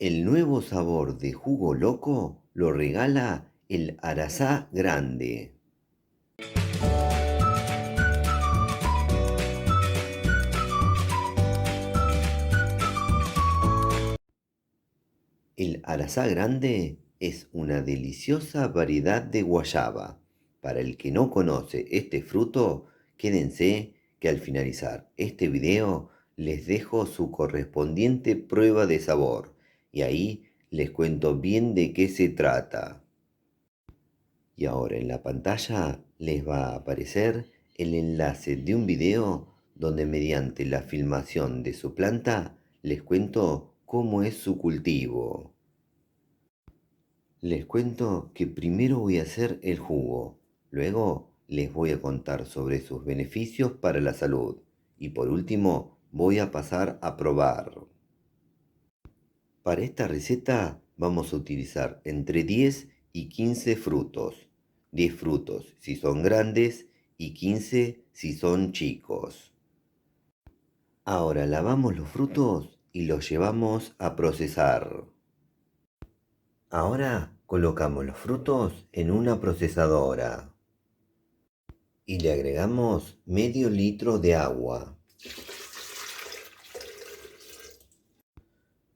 El nuevo sabor de jugo loco lo regala el Arazá Grande. El Arazá Grande es una deliciosa variedad de guayaba. Para el que no conoce este fruto, quédense que al finalizar este video les dejo su correspondiente prueba de sabor y ahí les cuento bien de qué se trata. Y ahora en la pantalla les va a aparecer el enlace de un video donde mediante la filmación de su planta les cuento cómo es su cultivo. Les cuento que primero voy a hacer el jugo, luego les voy a contar sobre sus beneficios para la salud y por último voy a pasar a probar. Para esta receta vamos a utilizar entre 10 y 15 frutos. 10 frutos si son grandes y 15 si son chicos. Ahora lavamos los frutos y los llevamos a procesar. Ahora colocamos los frutos en una procesadora y le agregamos medio litro de agua.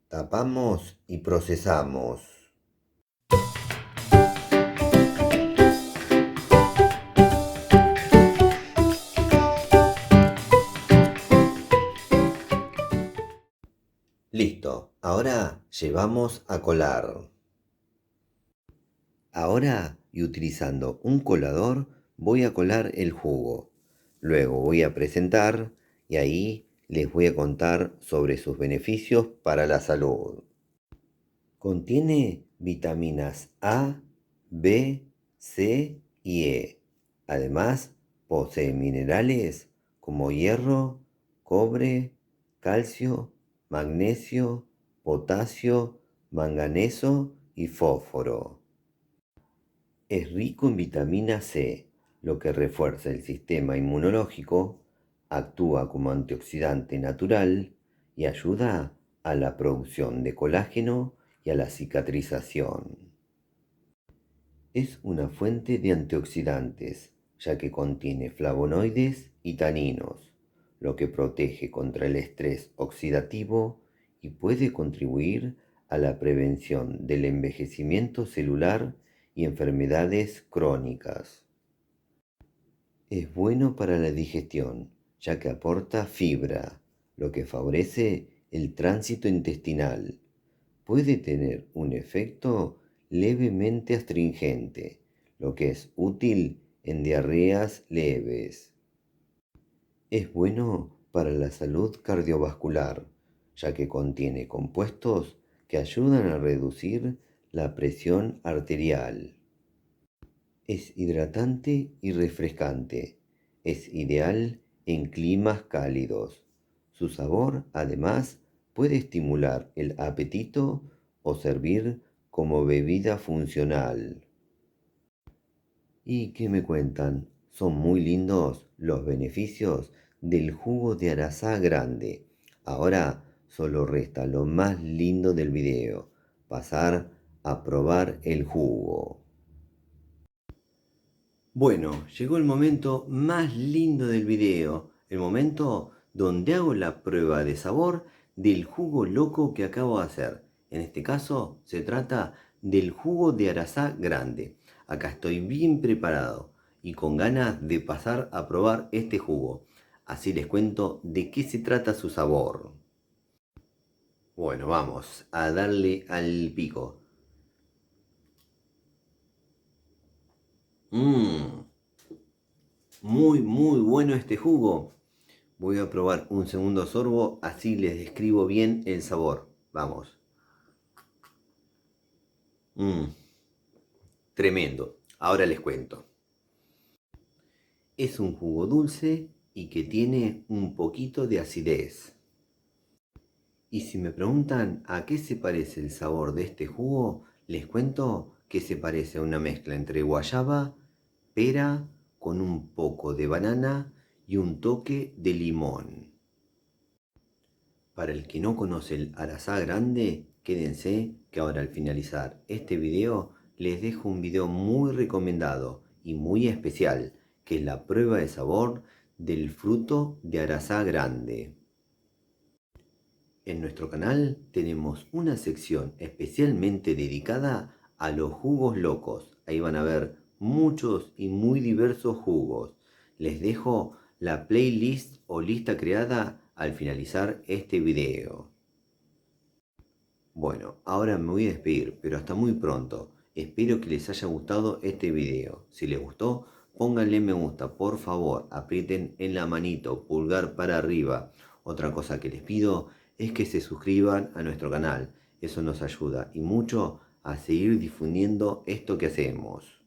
Tapamos y procesamos. Listo, ahora llevamos a colar. Ahora, y utilizando un colador, voy a colar el jugo. Luego voy a presentar y ahí les voy a contar sobre sus beneficios para la salud. Contiene vitaminas A, B, C y E. Además, posee minerales como hierro, cobre, calcio, magnesio, potasio, manganeso y fósforo. Es rico en vitamina C, lo que refuerza el sistema inmunológico, actúa como antioxidante natural y ayuda a la producción de colágeno y a la cicatrización. Es una fuente de antioxidantes, ya que contiene flavonoides y taninos, lo que protege contra el estrés oxidativo y puede contribuir a la prevención del envejecimiento celular y enfermedades crónicas. Es bueno para la digestión, ya que aporta fibra, lo que favorece el tránsito intestinal. Puede tener un efecto levemente astringente, lo que es útil en diarreas leves. Es bueno para la salud cardiovascular, ya que contiene compuestos que ayudan a reducir la presión arterial. Es hidratante y refrescante. Es ideal en climas cálidos. Su sabor, además, puede estimular el apetito o servir como bebida funcional. ¿Y qué me cuentan? Son muy lindos los beneficios del jugo de Arazá Grande. Ahora solo resta lo más lindo del video, pasar a probar el jugo. Bueno, llegó el momento más lindo del video, el momento donde hago la prueba de sabor del jugo loco que acabo de hacer. En este caso se trata del jugo de Arazá Grande. Acá estoy bien preparado y con ganas de pasar a probar este jugo. Así les cuento de qué se trata su sabor. Bueno, vamos a darle al pico. Muy bueno este jugo. Voy a probar un segundo sorbo, así les describo bien el sabor. Vamos. Tremendo. Ahora les cuento. Es un jugo dulce y que tiene un poquito de acidez. Y si me preguntan a qué se parece el sabor de este jugo, les cuento que se parece a una mezcla entre guayaba, pera, con un poco de banana y un toque de limón. Para el que no conoce el Arazá Grande, Quédense que ahora al finalizar este video les dejo un video muy recomendado y muy especial, que es la prueba de sabor del fruto de Arazá grande. En nuestro canal tenemos una sección especialmente dedicada a los jugos locos. Ahí van a ver muchos y muy diversos jugos. Les dejo la playlist o lista creada al finalizar este video. Bueno, ahora me voy a despedir, pero hasta muy pronto. Espero que les haya gustado este video. Si les gustó, pónganle me gusta, por favor, aprieten en la manito, pulgar para arriba. Otra cosa que les pido es que se suscriban a nuestro canal. Eso nos ayuda y mucho a seguir difundiendo esto que hacemos.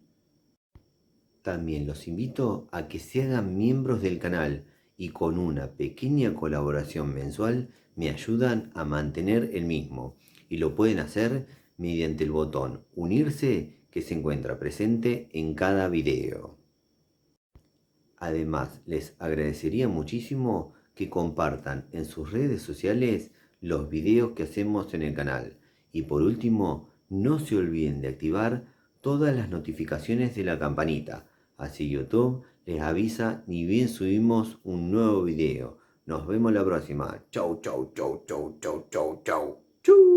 También los invito a que se hagan miembros del canal y con una pequeña colaboración mensual me ayudan a mantener el mismo. Y lo pueden hacer mediante el botón unirse que se encuentra presente en cada video. Además, les agradecería muchísimo que compartan en sus redes sociales los videos que hacemos en el canal. Y por último, no se olviden de activar todas las notificaciones de la campanita. Así YouTube les avisa ni bien subimos un nuevo video. Nos vemos la próxima. Chau, chau, chau, chau, chau, chau, chau. Chau.